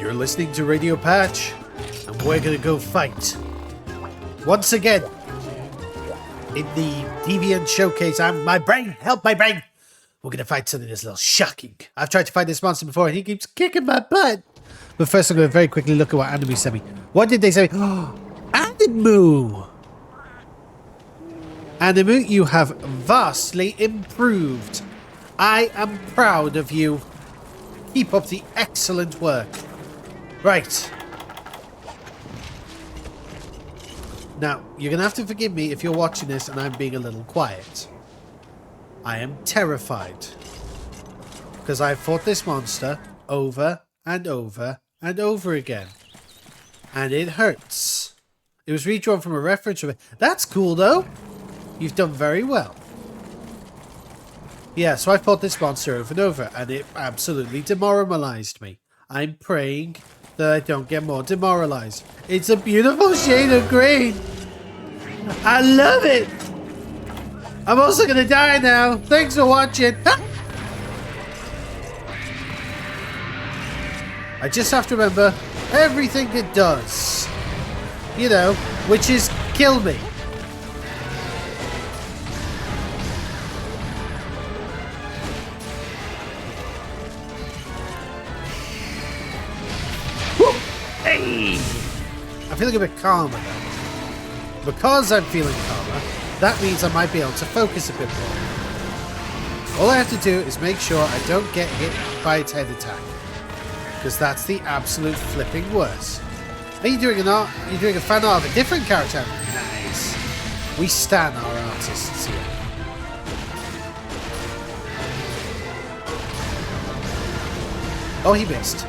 You're listening to Radio Patch, and we're gonna go fight. Once again, in the Deviant showcase, my brain, help my brain! We're gonna fight something that's a little shocking. I've tried to fight this monster before, and he keeps kicking my butt. But first, I'm gonna very quickly look at what Animu sent me. What did they say? Oh, Animu! Animu, you have vastly improved. I am proud of you. Keep up the excellent work. Right. Now, you're going to have to forgive me if you're watching this and I'm being a little quiet. I am terrified. Because I've fought this monster over and over and over again. And it hurts. It was redrawn from a reference. That's cool, though. You've done very well. Yeah, so I fought this monster over and over, and it absolutely demoralized me. I'm praying that I don't get more demoralized. It's a beautiful shade of green. I love it. I'm also going to die now. Thanks for watching. I just have to remember everything it does. You know, which is kill me. Hey! I'm feeling a bit calmer though. Because I'm feeling calmer, that means I might be able to focus a bit more. All I have to do is make sure I don't get hit by its head attack. Because that's the absolute flipping worst. Are you doing you're doing a fan art of a different character? Nice. We stan our artists here. Oh, he missed.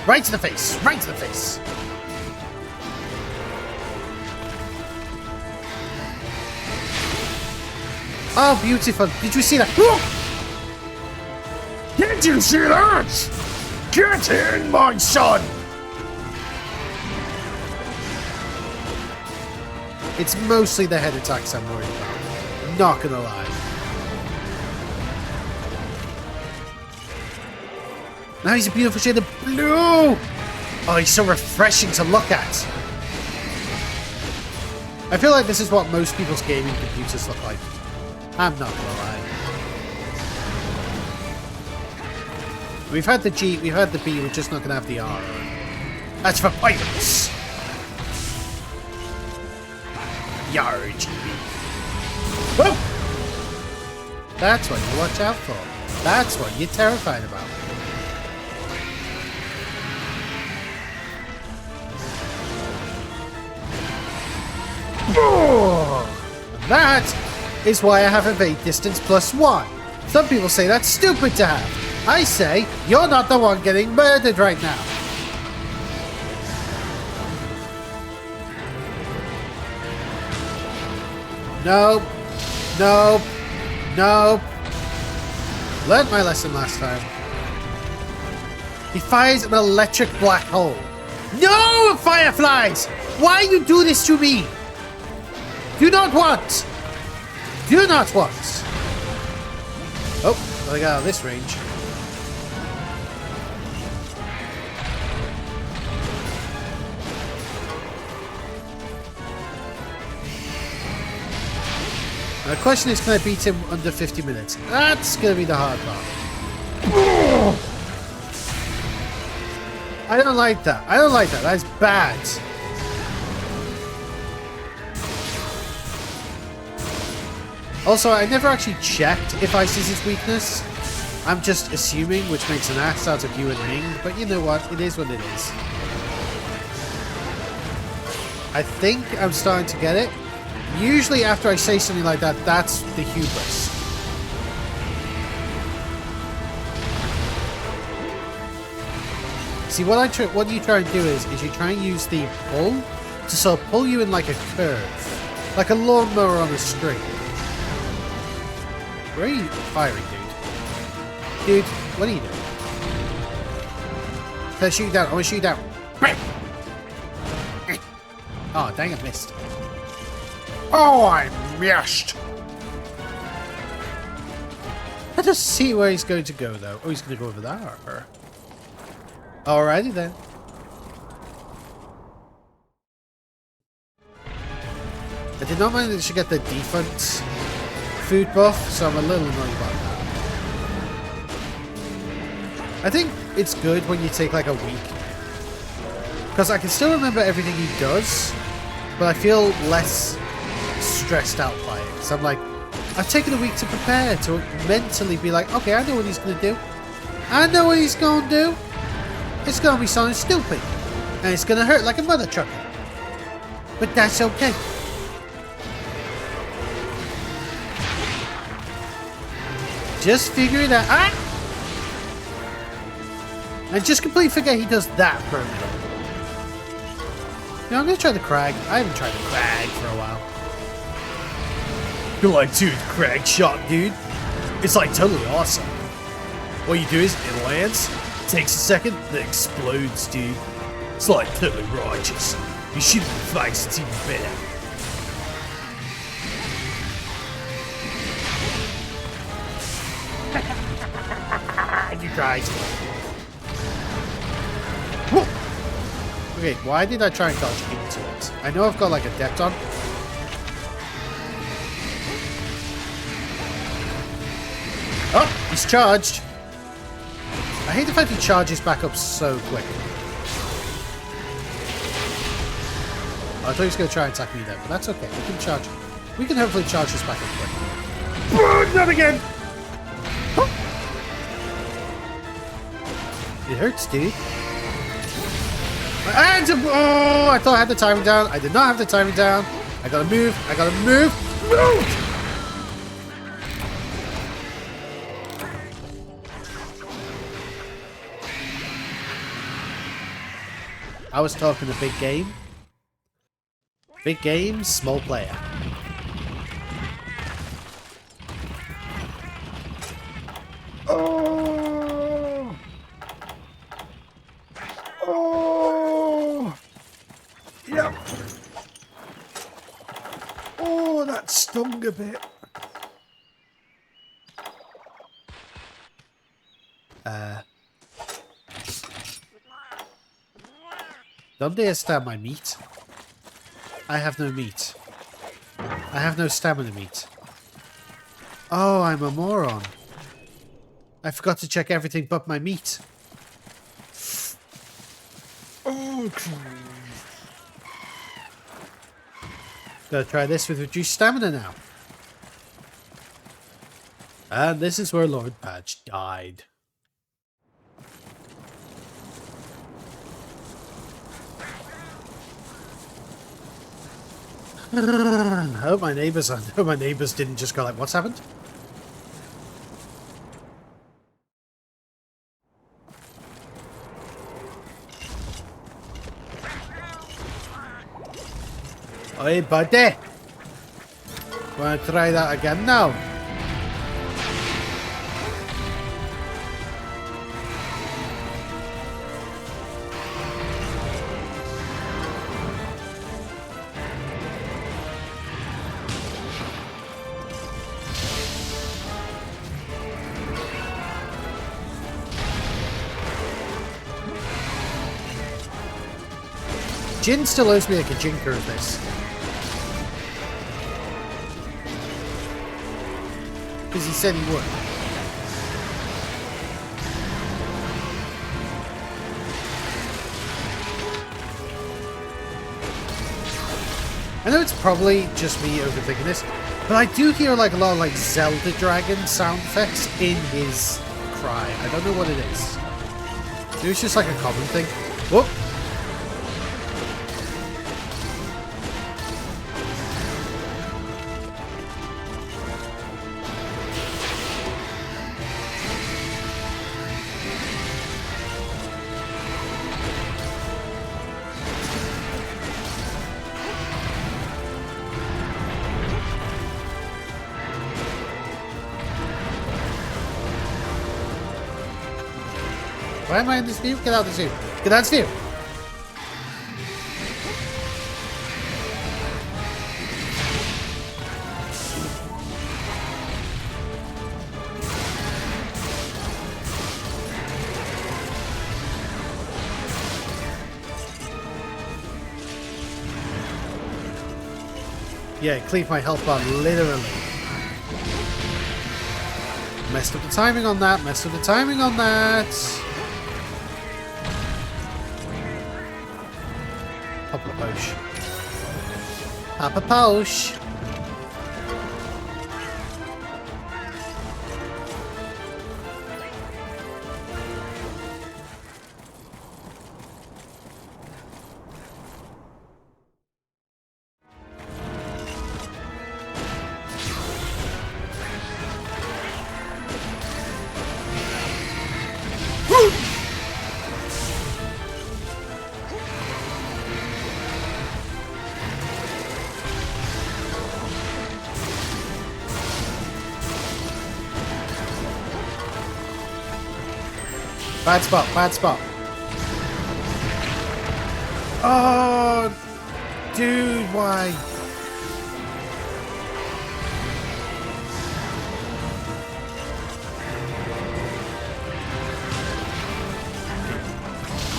Right to the face! Right to the face! Oh, beautiful. Did you see that? Did you see that? Get in, my son! It's mostly the head attacks I'm worried about. Not gonna lie. Now he's a beautiful shade of blue! Oh, he's so refreshing to look at. I feel like this is what most people's gaming computers look like. I'm not gonna lie. We've had the G, we've had the B, we're just not gonna have the R. That's for pirates! Yar, GB. Whoa! That's what you watch out for. That's what you're terrified about. That is why I have evade distance +1. Some people say that's stupid to have. I say, you're not the one getting murdered right now. Nope. Nope. Nope. Learned my lesson last time. He fires an electric black hole. No, fireflies! Why you do this to me? Do not want! Do not want! Oh, well, I got out of this range. Now the question is, can I beat him under 50 minutes? That's going to be the hard part. I don't like that. I don't like that. That's bad. Also, I never actually checked if ice is his weakness. I'm just assuming, which makes an ass out of you and Ming, but you know what? It is what it is. I think I'm starting to get it. Usually after I say something like that, that's the hubris. See, what you try and do is you try and use the pull to sort of pull you in like a curve. Like a lawnmower on a string. Where are you firing, dude? Dude, what are you doing? Can I shoot you down? I want to shoot you down. Oh, dang, I missed. Oh, I missed. Let us see where he's going to go, though. Oh, he's going to go over there. Alrighty, then. I did not manage to get the Deviant food buff, so I'm a little annoyed about that. I think it's good when you take like a week, because I can still remember everything he does, but I feel less stressed out by it. So I'm like, I've taken a week to prepare, to mentally be like, okay, I know what he's going to do. I know what he's going to do. It's going to be something stupid. And it's going to hurt like a mother trucker. But that's okay. Just figure it out. Ah! And just completely forget he does that permanently. I'm going to try the Crag. I haven't tried the Crag for a while. You're like, dude, Crag shot, dude. It's like totally awesome. What you do is it lands, takes a second, then explodes, dude. It's like totally righteous. You shoot in the face, it's even better. You tried. Okay, why did I try and dodge into it? I know I've got like a depth on. Oh, he's charged. I hate the fact he charges back up so quick. I thought he was going to try and attack me there, but that's okay. We can charge. We can hopefully charge this back up quick. Not again! Oh. It hurts, dude. And oh, I thought I had the timing down. I did not have the timing down. I gotta move. I gotta move. Move! I was talking a big game. Big game, small player. Oh! Oh! Yep. Oh, that stung a bit. Don't dare stab my meat. I have no meat. I have no stamina meat. Oh, I'm a moron. I forgot to check everything but my meat. Oh, gotta try this with reduced stamina now. And this is where Lord Patch died. I hope my neighbors didn't just go like, what's happened? Oi, buddy! Wanna try that again now? Jin still owes me like a jinker of this. Because he said he would. I know it's probably just me overthinking this, but I do hear like a lot of like Zelda Dragon sound effects in his cry. I don't know what it is. Maybe it's just like a common thing. Whoop! Why am I in this view? Get out of this view. Get out of this view. Yeah, cleave my health bar, literally. Messed up the timing on that. Messed up the timing on that. Pop a posh. Pop a posh. Bad spot, bad spot. Oh, dude, why?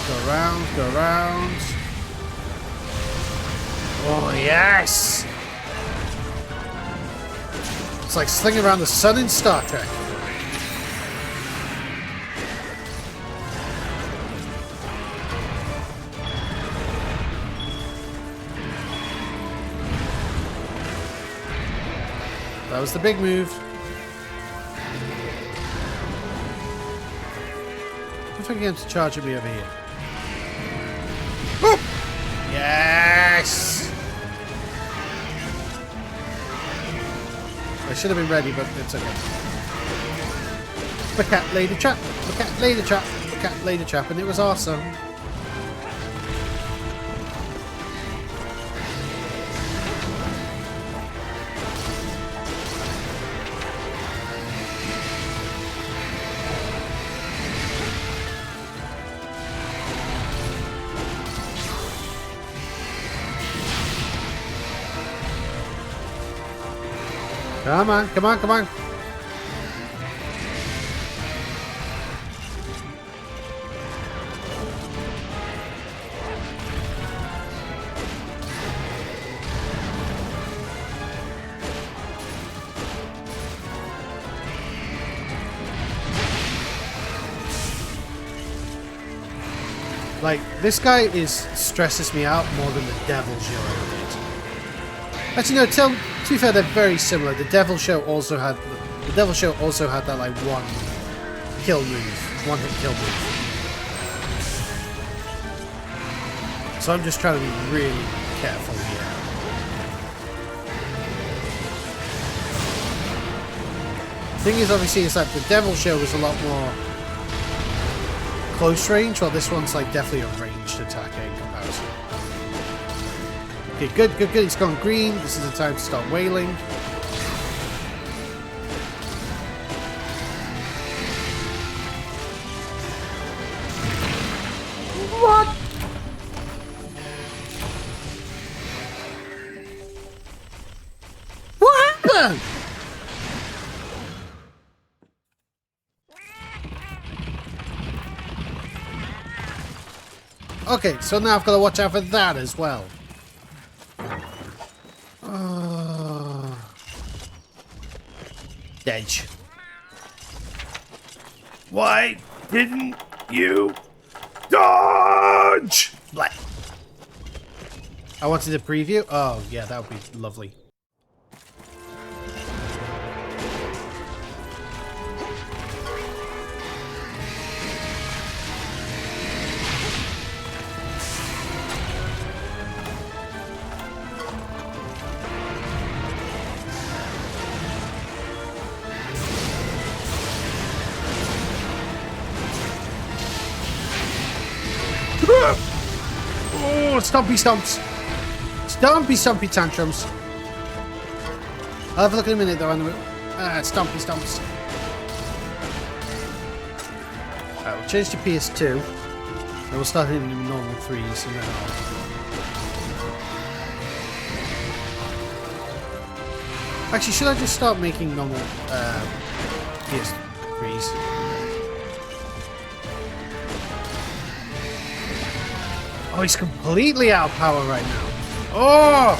Go around, go around. Oh, yes! It's like slinging around the sun in Star Trek. That was the big move. If I can get him to charge at me over here. Whoop! Yes! I should have been ready, but it's okay. The cat laid a trap. The cat laid a trap. The cat laid a trap, and it was awesome. Come on, come on, come on. Like, this guy stresses me out more than the Devil Show ever did. Actually, no, to be fair, they're very similar. The Devil Show also had that like one hit kill move. So I'm just trying to be really careful here. The thing is, obviously, is that the Devil Show was a lot more close range, while this one's like definitely a ranged attack in comparison. Okay, good, good, good. He's gone green. This is the time to start wailing. What? What happened? Okay, so now I've got to watch out for that as well. Edge. Why didn't you dodge? Blah. I wanted a preview. Oh, yeah, that would be lovely. Oh, stompy stomps. Stompy stompy tantrums. I'll have a look in a minute though. Stompy stomps. Alright, we'll change to PS2. And we'll start hitting them normal threes and then Actually, should I just start making normal PS3s? Oh, he's completely out of power right now. Oh!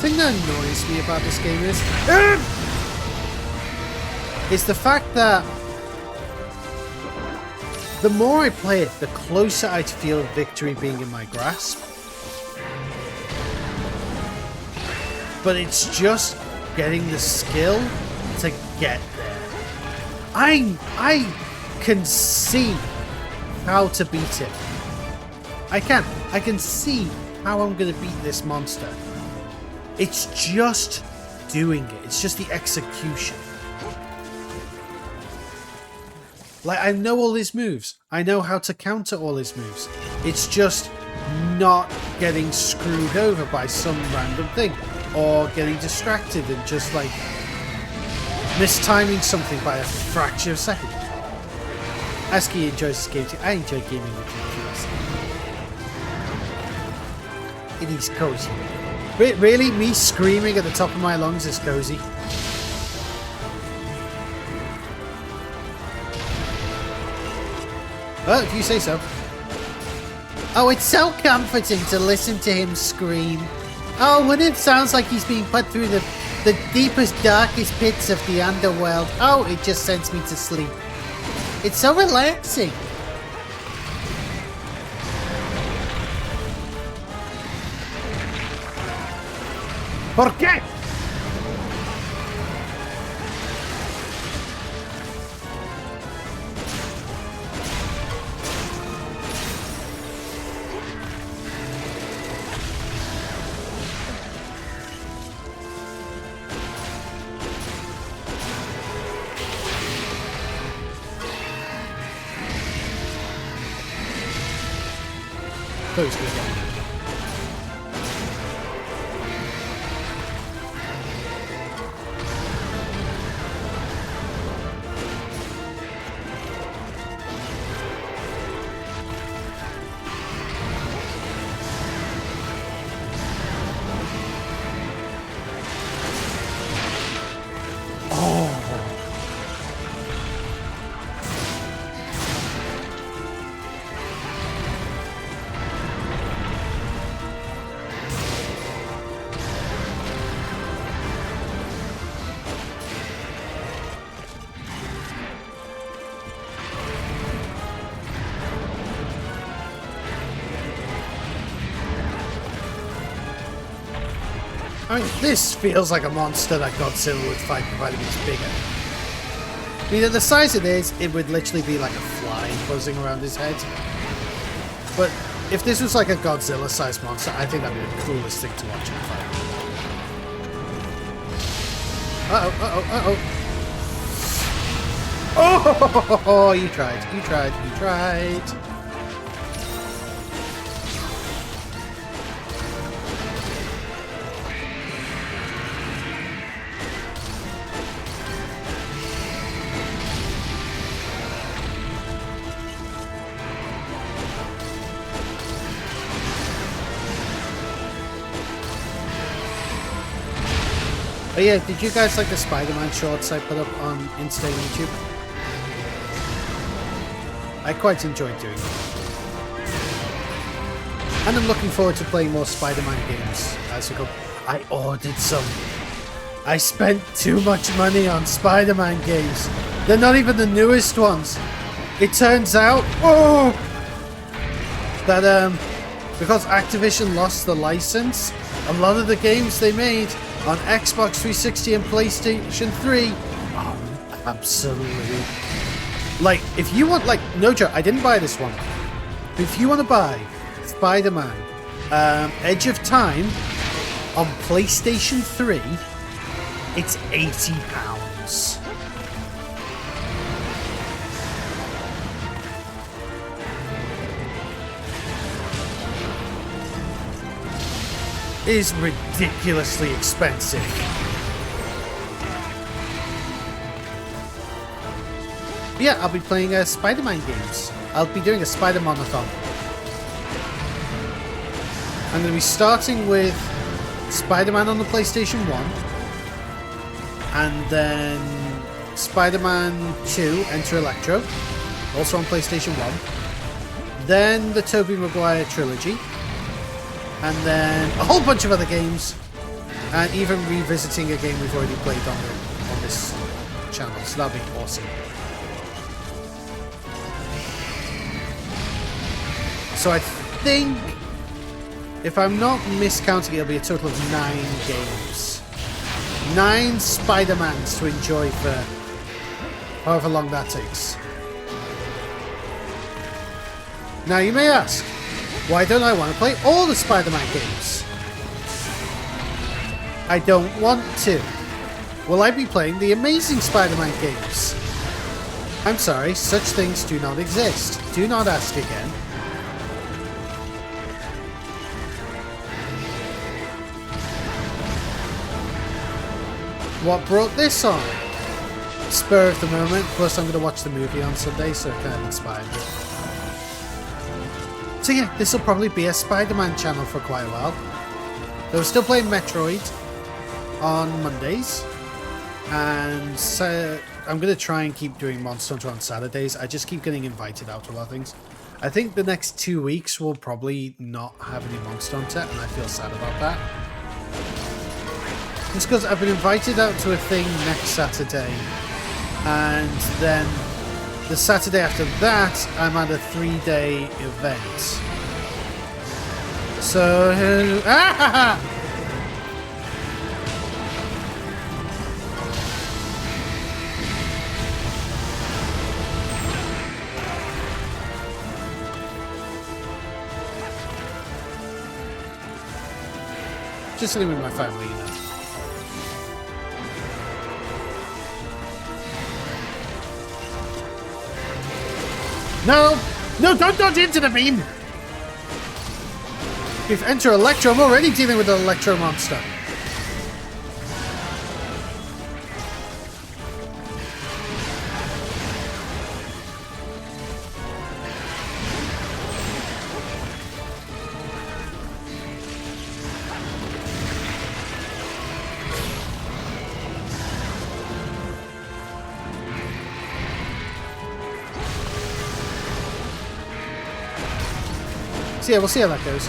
thing that annoys me about this game is the fact that the more I play it, the closer I feel victory being in my grasp. But it's just getting the skill to get there. I can see how to beat it. I can see how I'm going to beat this monster. It's just doing it. It's just the execution. Like, I know all his moves. I know how to counter all his moves. It's just not getting screwed over by some random thing. Or getting distracted and just, like, mistiming something by a fraction of a second. Aski enjoys this game too. I enjoy gaming with you. It is cozy. Really? Me screaming at the top of my lungs is cozy? Well, if you say so. Oh, it's so comforting to listen to him scream. Oh, when it sounds like he's being put through the deepest, darkest pits of the underworld. Oh, it just sends me to sleep. It's so relaxing. ¿Por qué? Close to it. I mean, this feels like a monster that Godzilla would fight, provided it's bigger. I mean, at the size it is, it would literally be like a fly buzzing around his head. But if this was like a Godzilla-sized monster, I think that'd be the coolest thing to watch him fight. Uh-oh. Oh, you tried. Oh yeah, did you guys like the Spider-Man shorts I put up on Insta and YouTube? I quite enjoyed doing them. And I'm looking forward to playing more Spider-Man games as we go. I ordered some. I spent too much money on Spider-Man games. They're not even the newest ones. It turns out, that because Activision lost the license, a lot of the games they made on Xbox 360 and PlayStation 3 are absolutely... Like, if you want, like, no joke, I didn't buy this one. But if you want to buy Spider-Man Edge of Time on PlayStation 3, it's £80. It is ridiculously expensive. But yeah, I'll be playing Spider-Man games. I'll be doing a Spider-Marathon. I'm going to be starting with Spider-Man on the PlayStation 1. And then Spider-Man 2, Enter Electro. Also on PlayStation 1. Then the Tobey Maguire trilogy. And then a whole bunch of other games and even revisiting a game we've already played on this channel. So that'll be awesome. So I think, if I'm not miscounting, it'll be a total of 9 games. 9 Spider-Mans to enjoy for however long that takes. Now you may ask, why don't I want to play all the Spider-Man games? I don't want to. Will I be playing the Amazing Spider-Man games? I'm sorry, such things do not exist. Do not ask again. What brought this on? Spur of the moment, plus I'm going to watch the movie on Sunday, so it kind of inspired me. So yeah, this will probably be a Spider-Man channel for quite a while. We're still playing Metroid on Mondays, and so I'm going to try and keep doing Monster Hunter on Saturdays. I just keep getting invited out to a lot of things. I think the next 2 weeks we'll probably not have any Monster Hunter, and I feel sad about that. It's because I've been invited out to a thing next Saturday, and then the Saturday after that, I'm at a 3-day event. So, just living with my family, you know. No! No, don't dodge into the beam! If enter Electro, I'm already dealing with an Electro monster. So yeah, we'll see how that goes.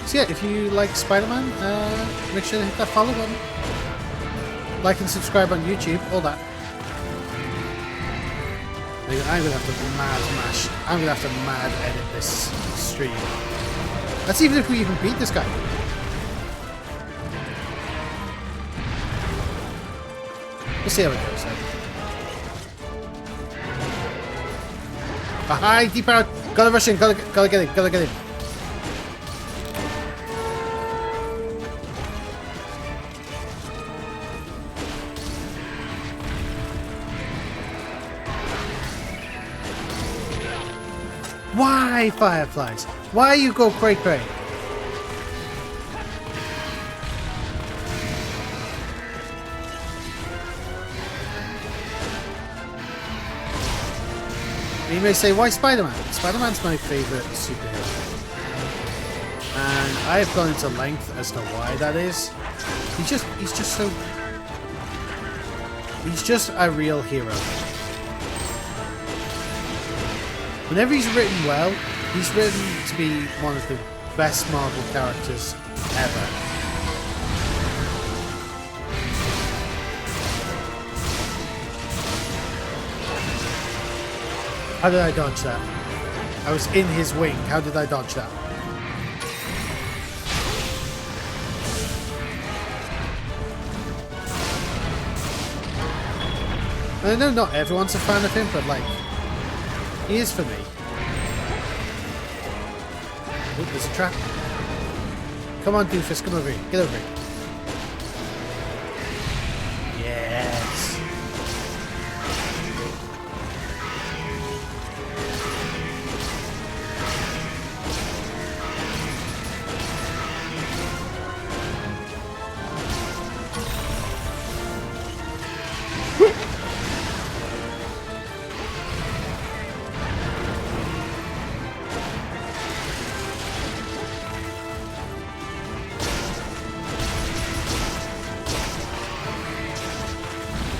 So yeah, if you like Spider-Man, make sure to hit that follow button. Like and subscribe on YouTube, all that. I'm gonna have to I'm gonna have to mad edit this stream. That's even if we even beat this guy. We'll see how it goes then. Hi, deep out! Gotta rush in, gotta get in, gotta get in. Why, Fireflies? Why you go cray-cray? You may say, why Spider-Man? Spider-Man's my favourite superhero. And I have gone into length as to why that is. He's just a real hero. Whenever he's written well, he's written to be one of the best Marvel characters ever. How did I dodge that? I was in his wing. How did I dodge that? And I know not everyone's a fan of him, but like, he is for me. Oh, there's a trap. Come on, Doofus, come over here. Get over here. Yes.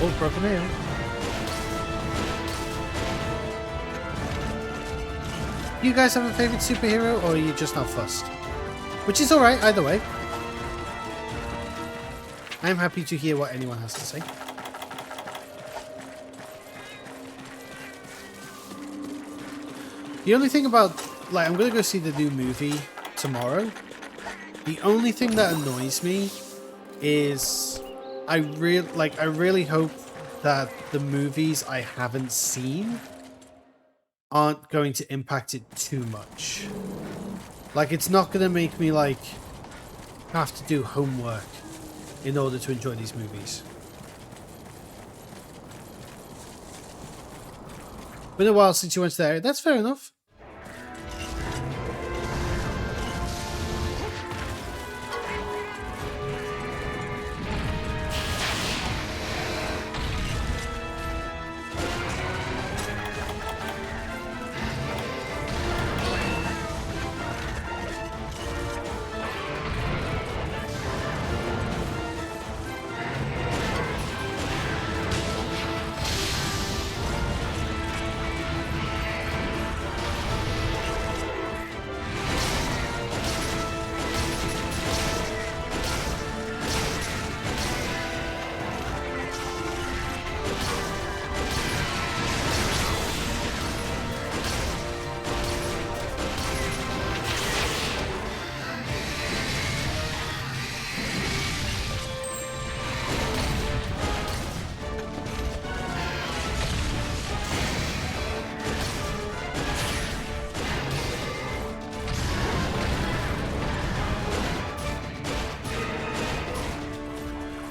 Oh, broken nail. You guys have a favourite superhero, or are you just not fussed? Which is alright, either way. I'm happy to hear what anyone has to say. The only thing about, like, I'm gonna go see the new movie tomorrow. The only thing that annoys me is I really hope that the movies I haven't seen aren't going to impact it too much. Like, it's not gonna make me, like, have to do homework in order to enjoy these movies. Been a while since you went there. That's fair enough.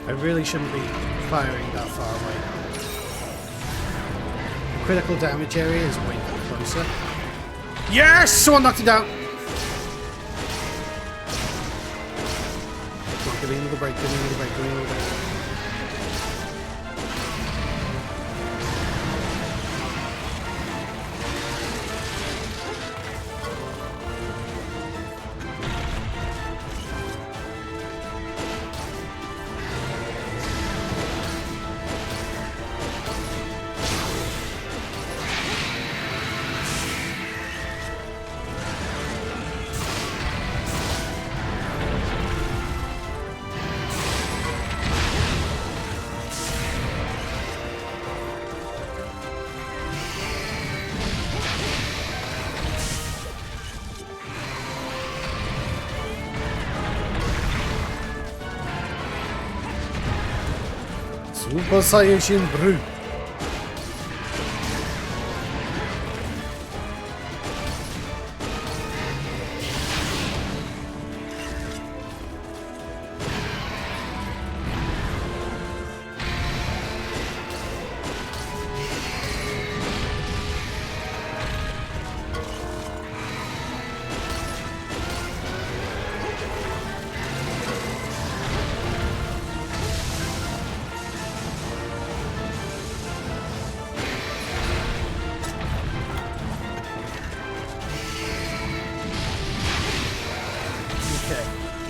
I really shouldn't be firing that far away. The critical damage area is way closer. Yes! Someone knocked it down! Give me a little break, give me a little break, give me a little break. Super Saiyajin Brute.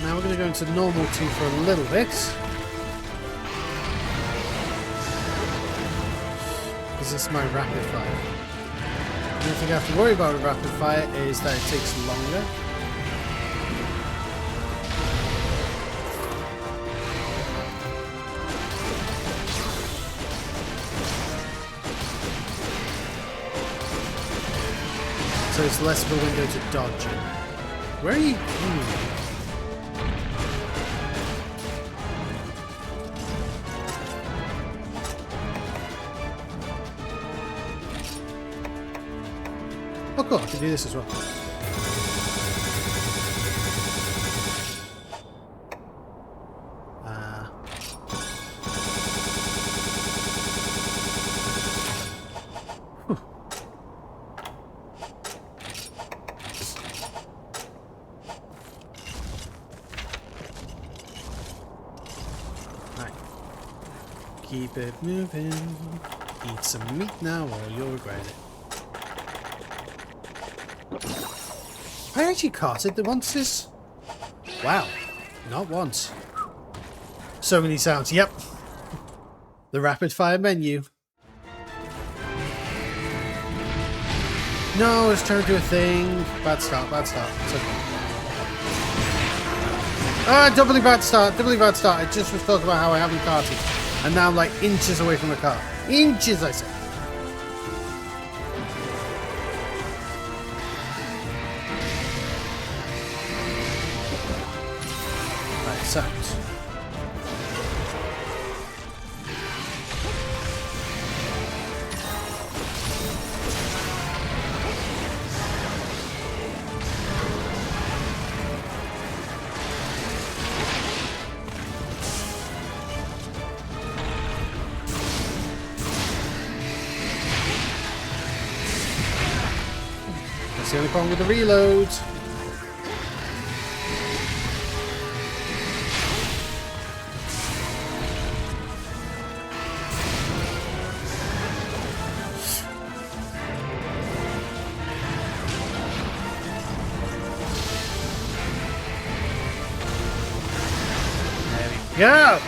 Now we're going to go into normal 2 for a little bit. Because it's my rapid fire. The only thing I have to worry about with rapid fire is that it takes longer. So it's less of a window to dodge in. Where are you? Oh cool, I can do this as well. Right. Keep it moving. Eat some meat now or you'll regret it. I actually carted the monsters. Wow, not once. So many sounds. Yep. The rapid fire menu. No, it's trying to do a thing. Bad start, bad start. It's okay. Ah, doubly bad start, doubly bad start. I just was talking about how I haven't karted. And now I'm like inches away from the car. Inches, I say. Right, sucked. That's the only problem with the reload. There we go!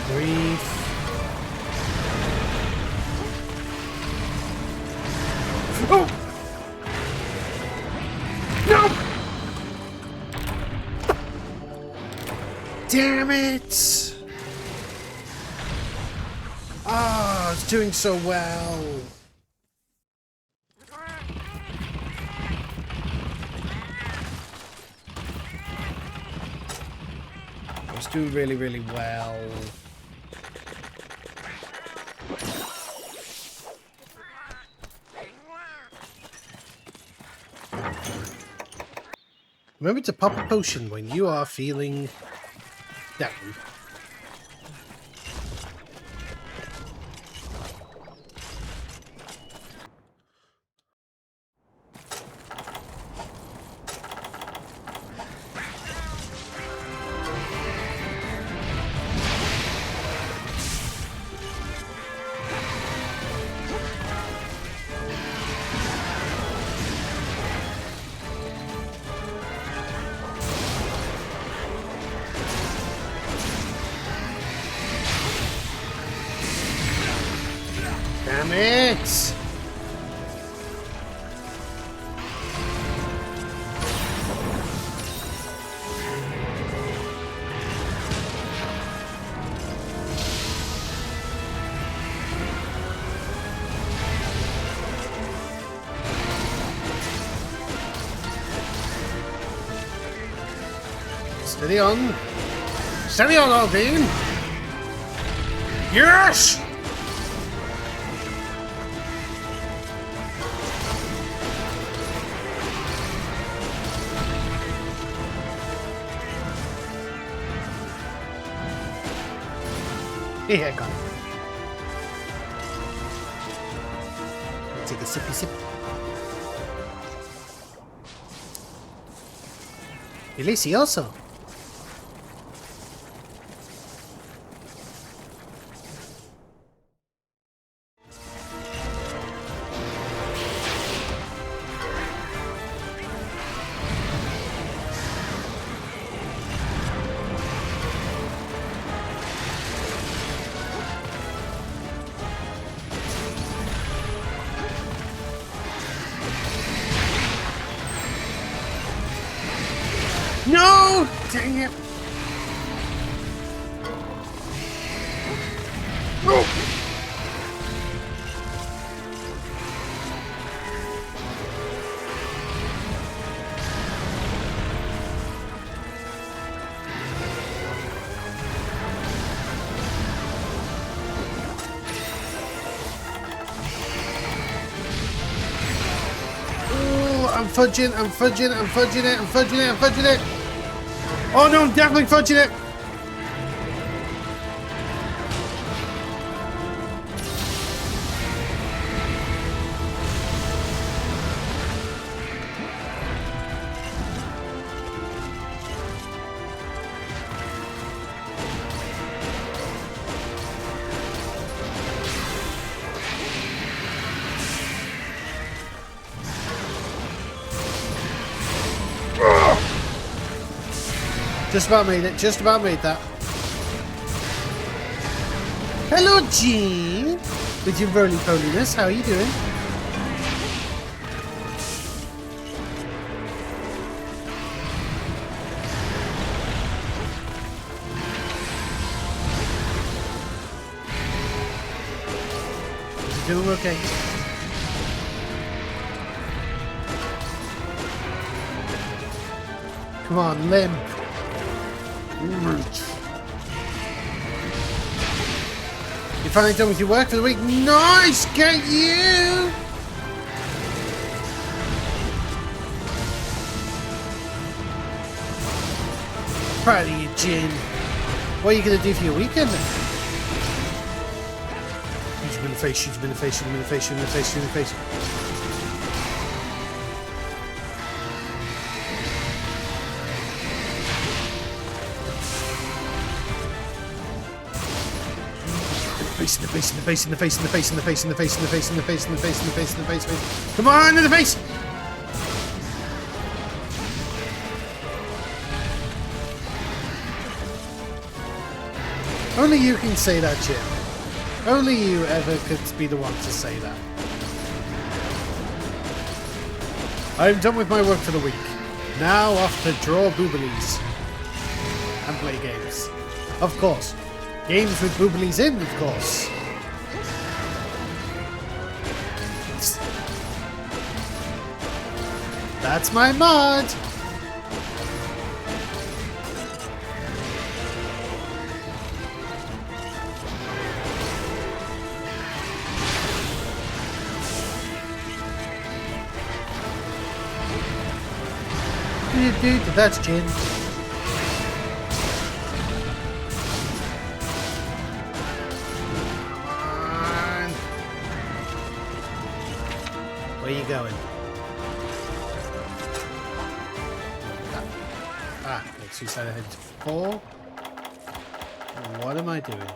Breathe. Oh! No! Damn it! Ah, it's doing so well. It's doing really, really well. Remember to pop a potion when you are feeling down. Damn it! Steady on. Steady on, Alvin! Yes! Yeah, got it. Take a sippy sip. Delicioso. No! Dang it! No! Ooh, I'm fudging it, I'm fudging it. Oh no, I'm definitely fudging it. Just about made it. Just about made that. Hello, Jean. With your roly-poliness. How are you doing? You're doing okay. Come on, limp. You're finally done with your work for the week. Nice! Get you! Proud of you, Jin. What are you going to do for your weekend then? Shoot him in the face, shoot him in the face, shoot him in the face, shoot him in the face, shoot him in the face. In the face, in the face, in the face, in the face, in the face, in the face, in the face, in the face, in the face, in the face, in the face. Come on, in the face! Only you can say that, Jim. Only you ever could be the one to say that. I'm done with my work for the week. Now off to draw booblies. And play games. Of course. Games with booblies in, of course. That's my mod! Dude, that's Jin. Where are you going? Okay, so you said I had 4. What am I doing?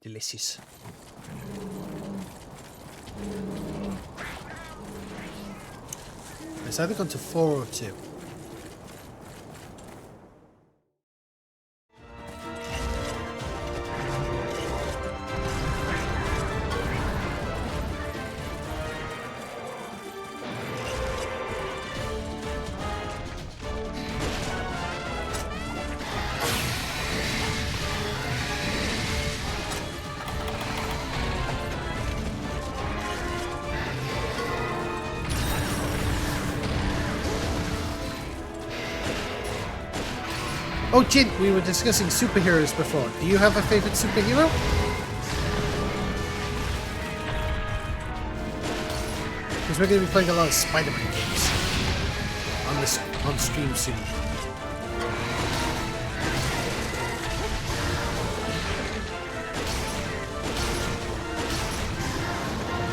Delicious. It's either gone to 4 or 2. Oh, Jin, we were discussing superheroes before. Do you have a favorite superhero? Because we're going to be playing a lot of Spider-Man games on stream soon.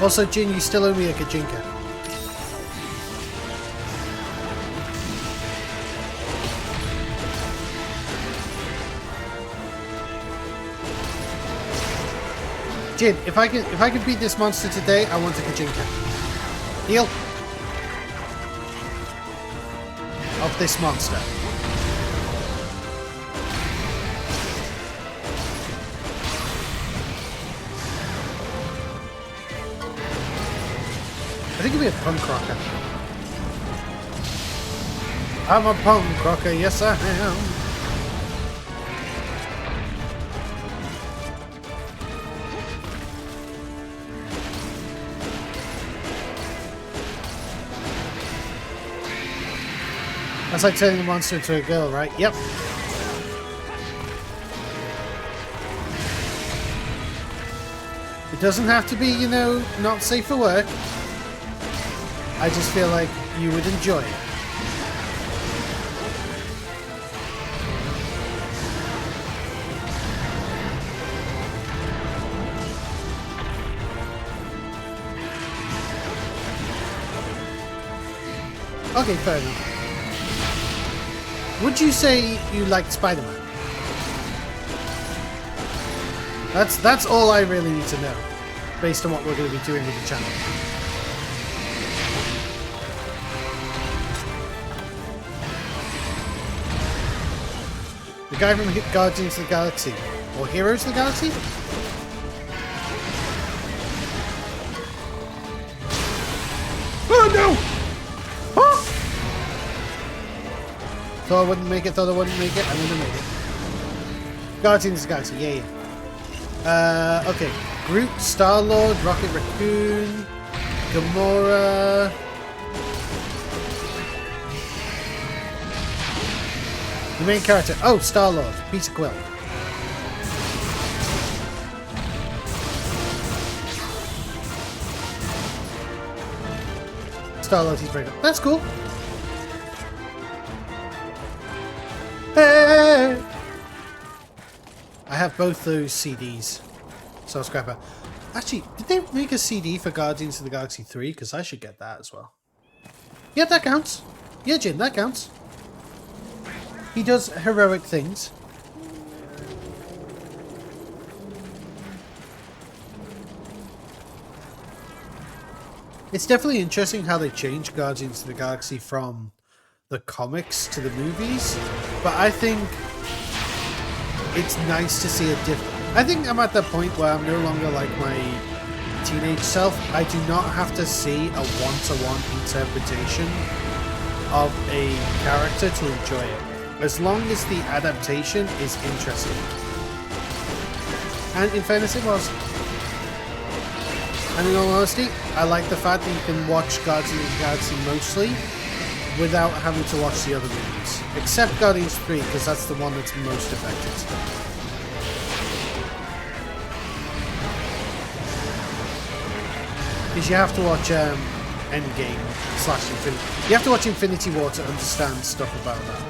Also, Jin, you still owe me a Kajinka. Jin, if I can beat this monster today, I want a Kajinka. Heal. Of this monster. I think it'll be a punk rocker. I'm a punk rocker, yes I am. That's like turning a monster into a girl, right? Yep. It doesn't have to be, you know, not safe for work. I just feel like you would enjoy it. Okay, fair enough. Would you say you liked Spider-Man? That's all I really need to know, based on what we're going to be doing with the channel. The guy from Guardians of the Galaxy, or Heroes of the Galaxy? Oh no! Thought I wouldn't make it, thought I wouldn't make it, I'm gonna make it. Guardians of the Galaxy, yeah. Okay. Groot, Star-Lord, Rocket Raccoon, Gamora... The main character, oh, Star-Lord, Peter Quill. Star-Lord, he's very good. That's cool. Hey! I have both those CDs. So Scrapper. Actually, did they make a CD for Guardians of the Galaxy 3? Because I should get that as well. Yeah, that counts. Yeah, Jin, that counts. He does heroic things. It's definitely interesting how they changed Guardians of the Galaxy from the comics to the movies, but I think it's nice to see a different... I think I'm at the point where I'm no longer like my teenage self. I do not have to see a one-to-one interpretation of a character to enjoy it, as long as the adaptation is interesting. And in fairness, it was. And in all honesty, I like the fact that you can watch Guardians of the Galaxy mostly without having to watch the other movies. Except Guardians 3, because that's the one that's most affected. Because you have to watch Endgame / Infinity. You have to watch Infinity War to understand stuff about that.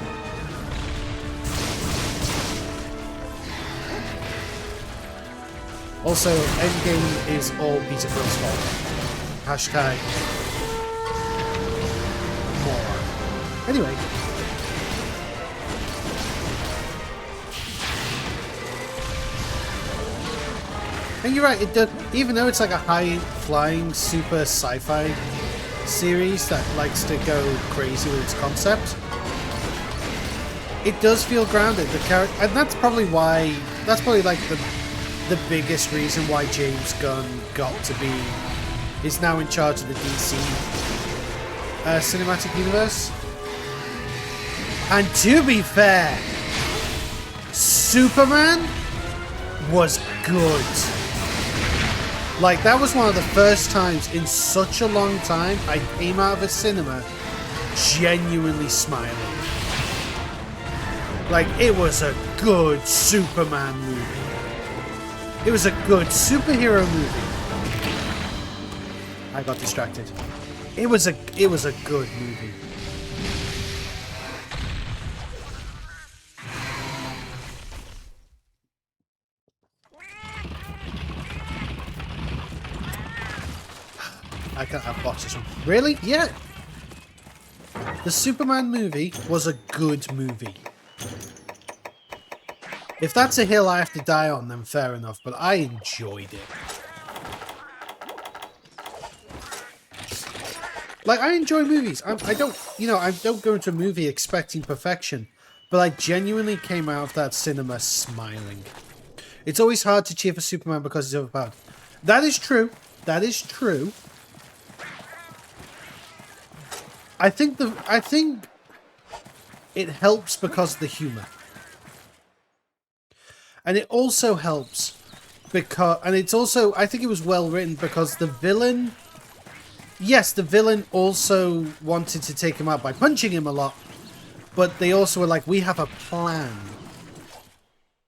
Also, Endgame is all Peter Quill's fault. Hashtag moron. Anyway. And you're right, it does, even though it's like a high-flying, super sci-fi series that likes to go crazy with its concept, it does feel grounded. The character, and that's probably like the biggest reason why James Gunn is now in charge of the DC cinematic universe. And to be fair, Superman was good. Like, that was one of the first times in such a long time I came out of a cinema genuinely smiling. Like, it was a good Superman movie. It was a good superhero movie. I got distracted. It was a good movie. I've watched this one. Really? Yeah. The Superman movie was a good movie. If that's a hill I have to die on, then fair enough, but I enjoyed it. Like, I enjoy movies. I don't go into a movie expecting perfection, but I genuinely came out of that cinema smiling. It's always hard to cheer for Superman because he's overpowered. That is true. That is true. I think it helps because of the humor. And it also helps because, and it's also, I think it was well written because the villain, yes, the villain also wanted to take him out by punching him a lot, but they also were like, we have a plan.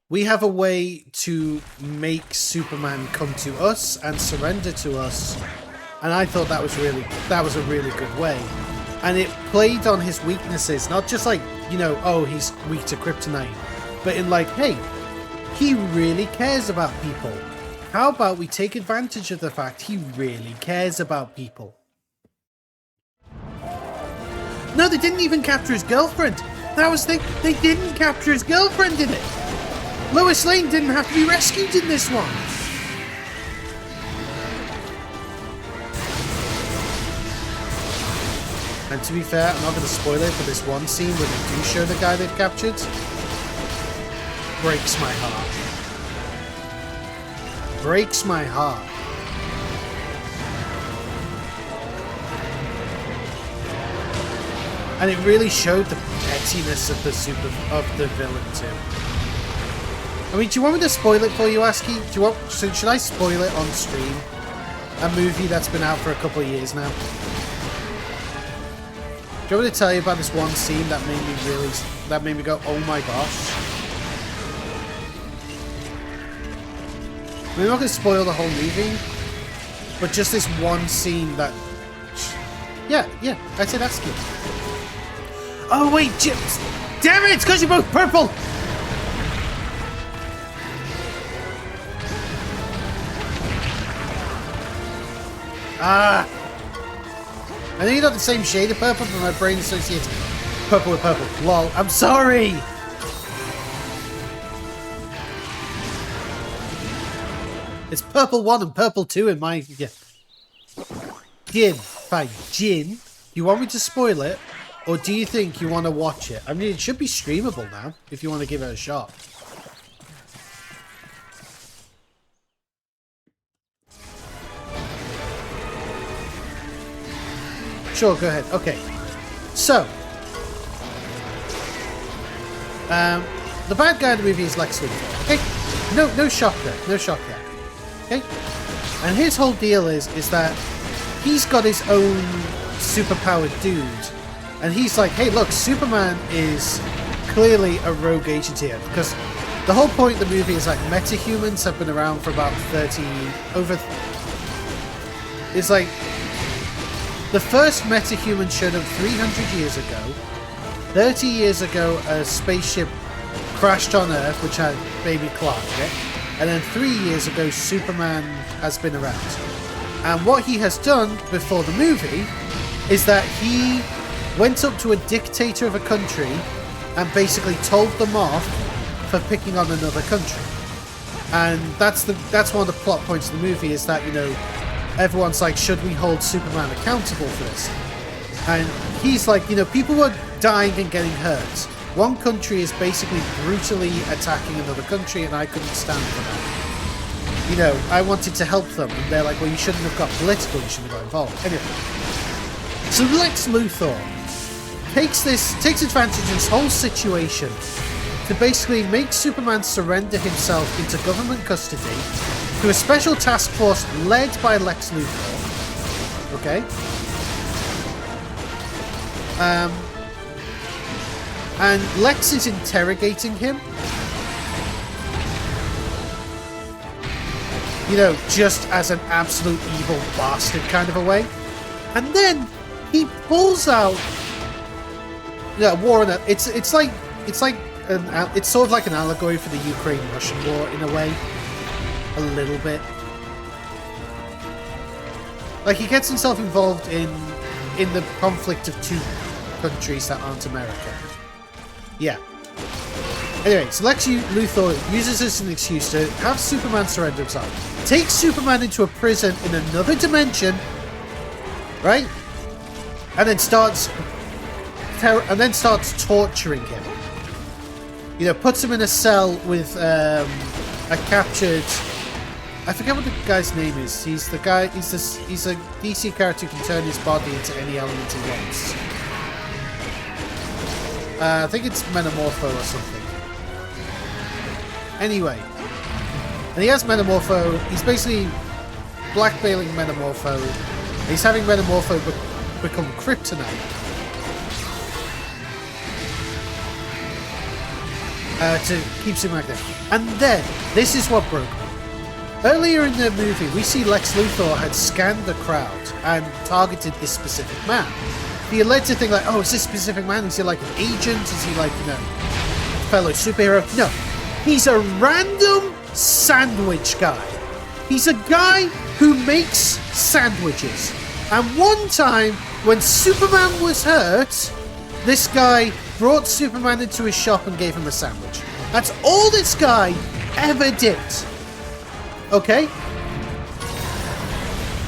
We have a way to make Superman come to us and surrender to us. And I thought that was a really good way. And it played on his weaknesses, not just like, you know, oh, he's weak to kryptonite, but in like, hey, he really cares about people. How about we take advantage of the fact he really cares about people? No, they didn't even capture his girlfriend. That was the thing. They didn't capture his girlfriend in it. Lois Lane didn't have to be rescued in this one. And to be fair, I'm not going to spoil it for this one scene where they do show the guy they've captured. Breaks my heart. Breaks my heart. And it really showed the pettiness of the villain too. I mean, do you want me to spoil it for you, Aski? So should I spoil it on stream? A movie that's been out for a couple of years now. Do you want me to tell you about this one scene that made me go, oh my gosh? I mean, I'm not going to spoil the whole movie, but just this one scene that... Yeah, I said Aski. Oh wait, Chips! Damn it, it's because you're both purple! Ah! I know you're not the same shade of purple, but my brain associates purple with purple. Lol, I'm sorry! It's purple 1 and purple 2 in my... Yeah. Jin. Fine. Jin, you want me to spoil it? Or do you think you want to watch it? I mean, it should be streamable now, if you want to give it a shot. Sure, go ahead. Okay. So. The bad guy in the movie is Lex Luthor. Okay? No shock there. No shock there. Okay? And his whole deal is that he's got his own superpowered dude. And he's like, hey, look, Superman is clearly a rogue agent here. Because the whole point of the movie is like metahumans have been around for about 30... It's like... The first metahuman showed up 300 years ago. 30 years ago, a spaceship crashed on Earth, which had baby Clark in it. And then 3 years ago, Superman has been around. And what he has done before the movie is that he went up to a dictator of a country and basically told them off for picking on another country. And that's one of the plot points of the movie, is that, you know, everyone's like, should we hold Superman accountable for this? And he's like, you know, people were dying and getting hurt. One country is basically brutally attacking another country, and I couldn't stand for that. You know, I wanted to help them, and they're like, well, you shouldn't have got political, you shouldn't have got involved. Anyway. So Lex Luthor takes advantage of this whole situation to basically make Superman surrender himself into government custody to a special task force led by Lex Luthor. Okay? And Lex is interrogating him. You know, just as an absolute evil bastard kind of a way. And then he pulls out... Yeah, war on that. It's sort of like an allegory for the Ukraine-Russian war in a way. A little bit. Like, he gets himself involved in the conflict of two countries that aren't America. Yeah. Anyway, so Lex Luthor uses this as an excuse to have Superman surrender himself. Takes Superman into a prison in another dimension, right? And then starts torturing him. You know, puts him in a cell with a captured... I forget what the guy's name is. He's the guy... He's a DC character who can turn his body into any element he wants. I think it's Metamorpho or something. Anyway. And he has Metamorpho. He's basically blackmailing Metamorpho. He's having Metamorpho become Kryptonite. to keep Superman there. And then, this is what broke me. Earlier in the movie, we see Lex Luthor had scanned the crowd and targeted this specific man. He led to think like, oh, is this specific man? Is he like an agent? Is he like, you know, a fellow superhero? No. He's a random sandwich guy. He's a guy who makes sandwiches. And one time, when Superman was hurt, this guy brought Superman into his shop and gave him a sandwich. That's all this guy ever did. Okay?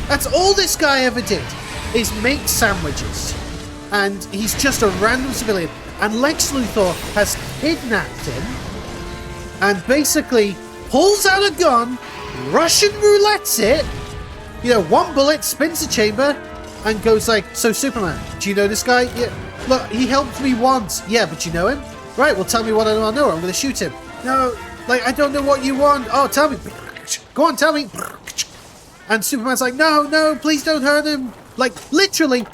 That's all this guy ever did, is make sandwiches. And he's just a random civilian. And Lex Luthor has kidnapped him and basically pulls out a gun, Russian roulettes it, you know, one bullet, spins the chamber, and goes like, so Superman, do you know this guy? Yeah. Look, he helped me once. Yeah, but you know him? Right, well tell me what I don't know, I'm going to shoot him. No, like, I don't know what you want. Oh, tell me. Go on, tell me. And Superman's like, no, please don't hurt him. Like, literally,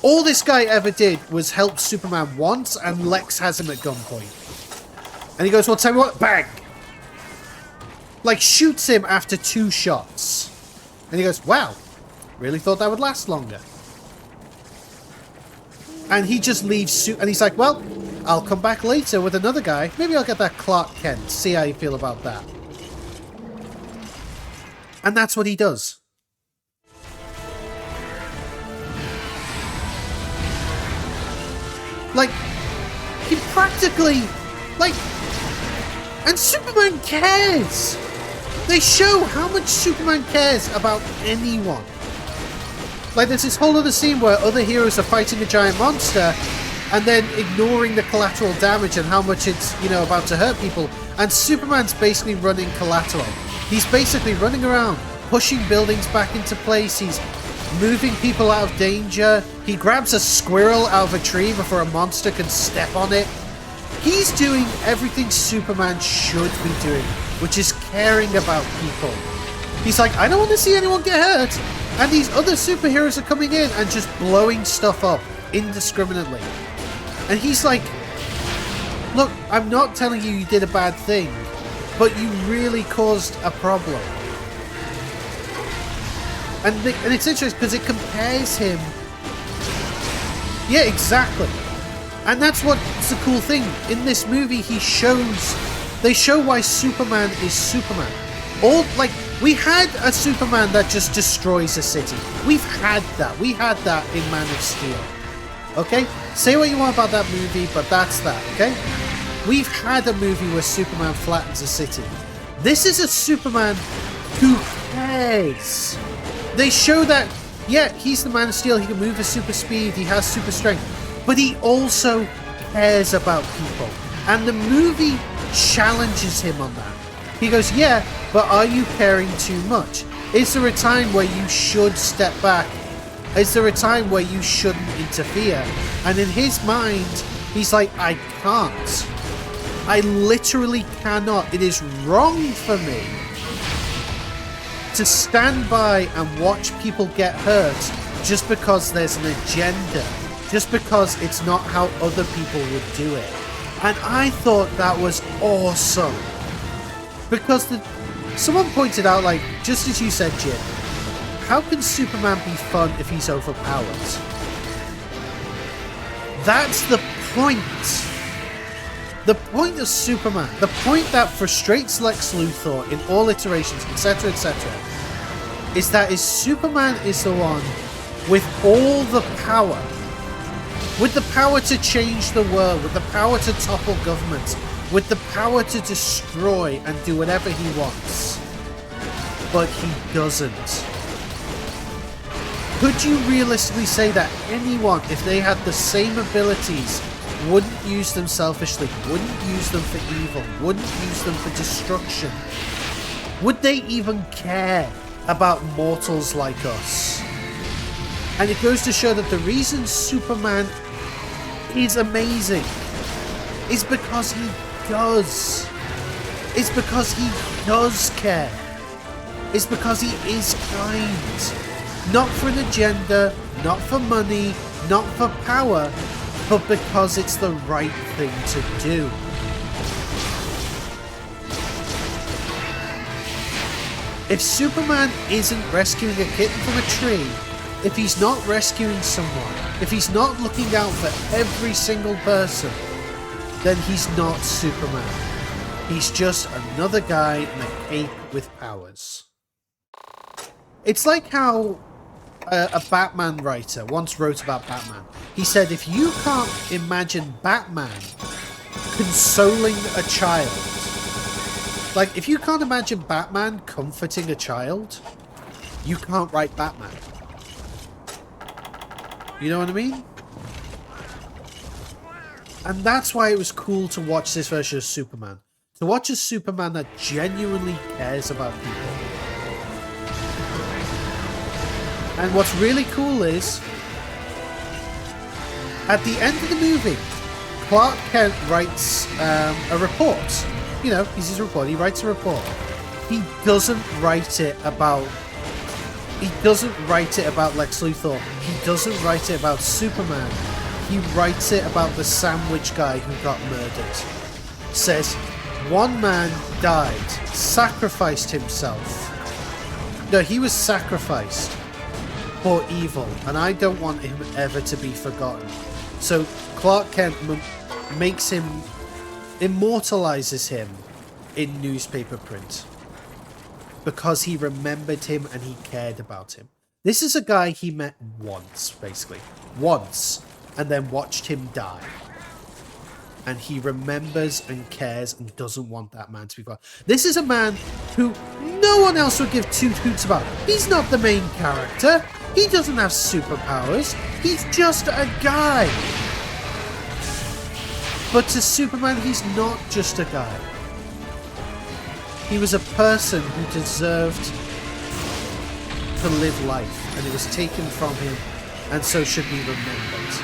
all this guy ever did was help Superman once, and Lex has him at gunpoint. And he goes, well, tell me what. Bang! Like, shoots him after 2 shots. And he goes, wow, really thought that would last longer. And he just leaves, and he's like, well, I'll come back later with another guy. Maybe I'll get that Clark Kent, see how you feel about that. And that's what he does. Like, he practically, like, and Superman cares. They show how much Superman cares about anyone. Like, there's this whole other scene where other heroes are fighting a giant monster and then ignoring the collateral damage and how much it's, you know, about to hurt people. And Superman's basically running collateral. He's basically running around, pushing buildings back into place. He's moving people out of danger. He grabs a squirrel out of a tree before a monster can step on it. He's doing everything Superman should be doing, which is caring about people. He's like, I don't want to see anyone get hurt. And these other superheroes are coming in and just blowing stuff up indiscriminately. And he's like, look, I'm not telling you did a bad thing, but you really caused a problem. And it's interesting because it compares him. Yeah, exactly. And that's what's the cool thing. In this movie, they show why Superman is Superman. We had a Superman that just destroys a city. We've had that. We had that in Man of Steel. Okay? Say what you want about that movie, but that's that, okay? We've had a movie where Superman flattens a city. This is a Superman who cares. They show that, yeah, he's the Man of Steel, he can move at super speed, he has super strength, but he also cares about people. And the movie challenges him on that. He goes, yeah, but are you caring too much? Is there a time where you should step back? Is there a time where you shouldn't interfere? And in his mind, he's like, I can't. I literally cannot. It is wrong for me to stand by and watch people get hurt just because there's an agenda, just because it's not how other people would do it. And I thought that was awesome. Because someone pointed out, like, just as you said, Jim, how can Superman be fun if he's overpowered? That's the point. The point of Superman, the point that frustrates Lex Luthor in all iterations, etc., etc., is that Superman is the one with all the power. With the power to change the world, with the power to topple governments, with the power to destroy and do whatever he wants. But he doesn't. Could you realistically say that anyone, if they had the same abilities, wouldn't use them selfishly, wouldn't use them for evil, wouldn't use them for destruction? Would they even care about mortals like us? And it goes to show that the reason Superman is amazing is because he does. It's because he does care. It's because he is kind. Not for an agenda, not for money, not for power, but because it's the right thing to do. If Superman isn't rescuing a kitten from a tree, if he's not rescuing someone, if he's not looking out for every single person, then he's not Superman. He's just another guy in a cape with powers. It's like how a Batman writer once wrote about Batman. He said, if you can't imagine Batman consoling a child, like if you can't imagine Batman comforting a child, you can't write Batman. You know what I mean? And that's why it was cool to watch this version of Superman. To watch a Superman that genuinely cares about people. And what's really cool is, at the end of the movie, Clark Kent writes a report. You know, he's his report. He writes a report. He doesn't write it about... He doesn't write it about Lex Luthor. He doesn't write it about Superman. He writes it about the sandwich guy who got murdered. Says, one man died, sacrificed himself. No, he was sacrificed for evil, and I don't want him ever to be forgotten. So Clark Kent makes him, immortalizes him in newspaper print because he remembered him and he cared about him. This is a guy he met once, basically. Once, and then watched him die. And he remembers and cares and doesn't want that man to be forgotten. This is a man who no one else would give two hoots about. He's not the main character. He doesn't have superpowers. He's just a guy. But to Superman, he's not just a guy. He was a person who deserved to live life, and it was taken from him, and so should be remembered.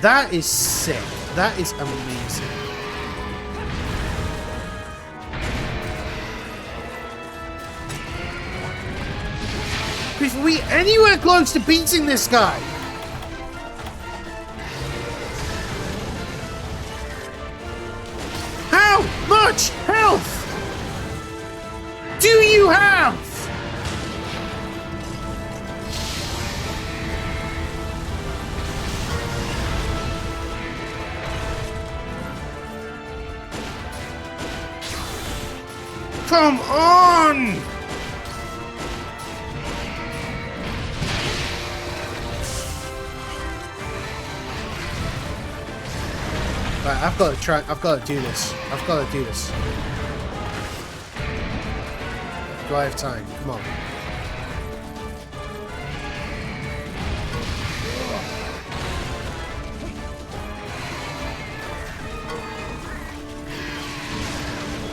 That is sick. That is amazing. If we anywhere close to beating this guy? How much health do you have? Come on! Right, I've got to do this. I've got to do this. Do I have time? Come on.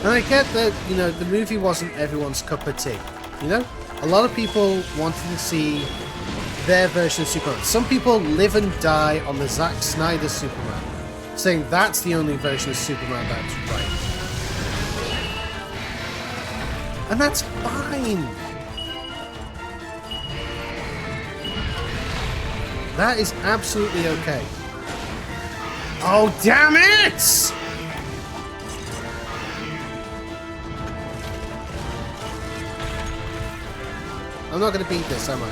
And I get that, you know, the movie wasn't everyone's cup of tea. You know? A lot of people wanted to see their version of Superman. Some people live and die on the Zack Snyder Superman, saying that's the only version of Superman that's right. And that's fine. That is absolutely okay. Oh, damn it! I'm not going to beat this, am I?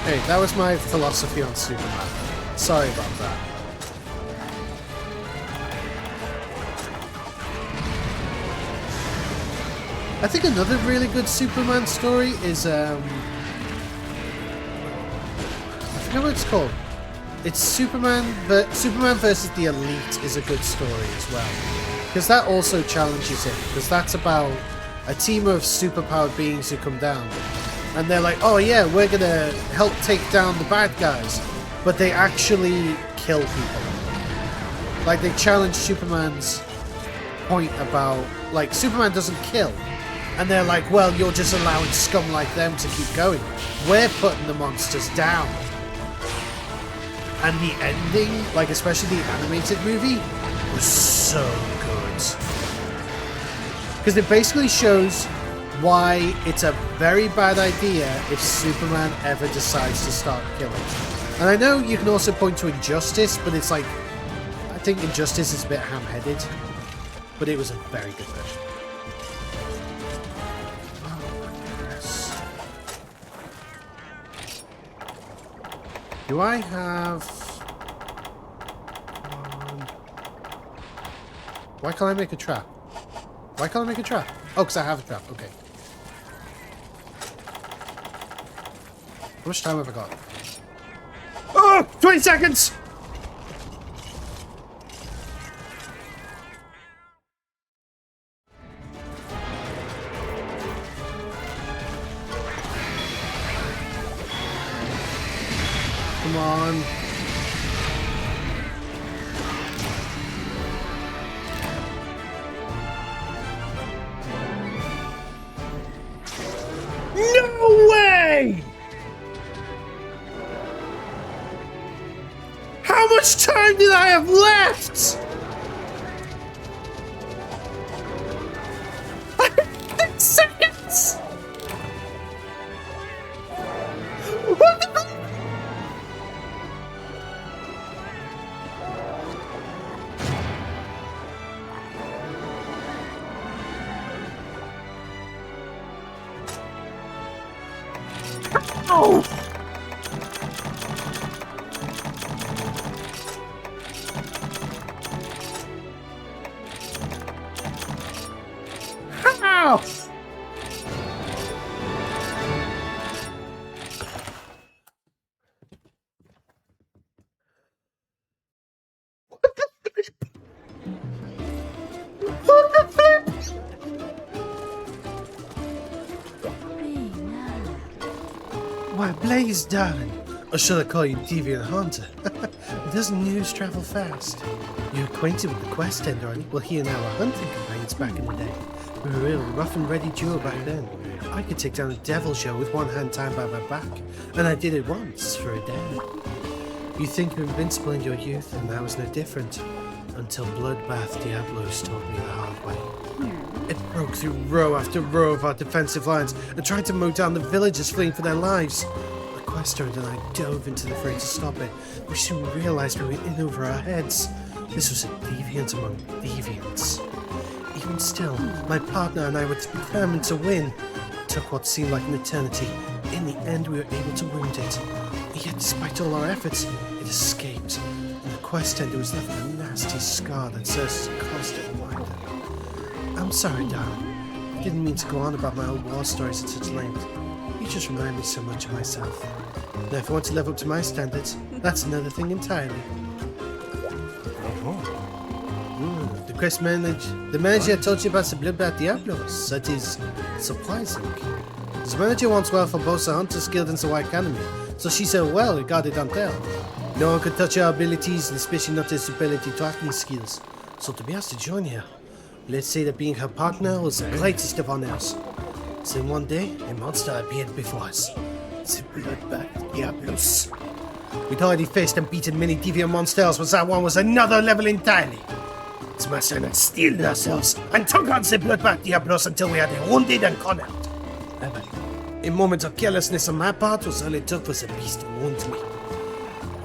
Hey, that was my philosophy on Superman. Sorry about that. I think another really good Superman story is, I forget what it's called. It's Superman versus the Elite is a good story as well. Because that also challenges him. Because that's about a team of superpowered beings who come down. And they're like, oh yeah, we're going to help take down the bad guys. But they actually kill people. Like, they challenge Superman's point about, like, Superman doesn't kill. And they're like, well, you're just allowing scum like them to keep going. We're putting the monsters down. And the ending, like especially the animated movie, was so good. Because it basically shows why it's a very bad idea if Superman ever decides to start killing. And I know you can also point to Injustice, but it's like, I think Injustice is a bit ham-headed. But it was a very good version. Oh my goodness. Do I have... Why can't I make a trap? Why can't I make a trap? Oh, because I have a trap. Okay. How much time have I got? Oh! 20 seconds! Come on. No way! How much time did I have left? 6 seconds! What the fuck? Oh! How? What the flip? What the flip? Why, Blaze, darling. Or should I call you Deviant Hunter? Doesn't news travel fast? You're acquainted with the quest end, aren't you? Well, he and I were hunting companions back in the day. We were a real rough and ready duo back then. I could take down a devil show with one hand tied by my back, and I did it once for a day. You think you're invincible in your youth, and I was no different. Until Bloodbath Diablos taught me the hard way. It broke through row after row of our defensive lines and tried to mow down the villagers fleeing for their lives. The quest turned and I dove into the fray to stop it. We soon realized we were in over our heads. This was a deviant among deviants. Even still, my partner and I were determined to win. It took what seemed like an eternity. In the end, we were able to wound it. Yet, despite all our efforts, it escaped. And the quest ender was left with a nasty scar that serves as a constant reminder. I'm sorry, darling. I didn't mean to go on about my old war stories at such length. You just remind me so much of myself. Now, if you want to live up to my standards, that's another thing entirely. The quest manager... The manager told you about the Bloodbath Diablos. That is surprising. The manager wants well for both the Hunter's Guild and the White Academy, so she's a well-regarded hunter. No one could touch her abilities, and especially not her superiority tracking skills. So to be asked to join her, let's say that being her partner was the greatest of honors. Then one day, a monster appeared before us. The Bloodbath Diablos. We'd already faced and beaten many deviant monsters, but that one was another level entirely. The master and I steeled ourselves and took on the Bloodbath Diablos until we had him wounded and cornered. A moment of carelessness on my part was all it took for the beast to wound me.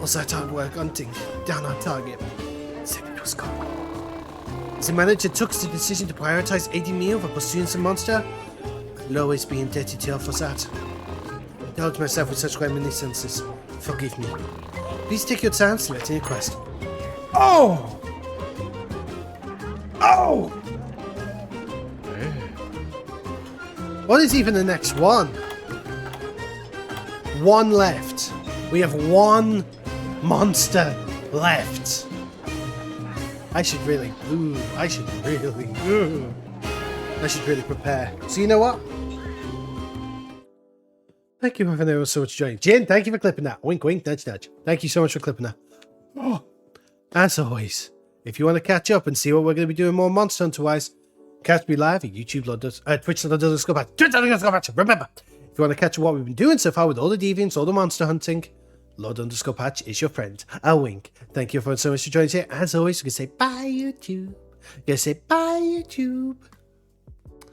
All that hard work hunting down our target, then it was gone. The manager took the decision to prioritize aiding me over pursuing the monster. I'll always be indebted to her for that. I indulge myself with such reminiscences. Forgive me. Please take your time selecting a quest. Oh! Oh! What is even the next one? One left. We have one monster left. I should really prepare. So you know what? Thank you for so much joining. Jin, thank you for clipping that. Wink, wink, nudge, nudge. Thank you so much for clipping that. Oh, as always, if you want to catch up and see what we're going to be doing more Monster Hunter-wise, catch me live at YouTube, Twitch.tv/Twitter.com/. Remember, if you want to catch up what we've been doing so far with all the deviants, all the monster hunting, Lord_Patch is your friend. A wink. Thank you everyone so much for joining today. As always, we can say bye YouTube. You can say bye YouTube.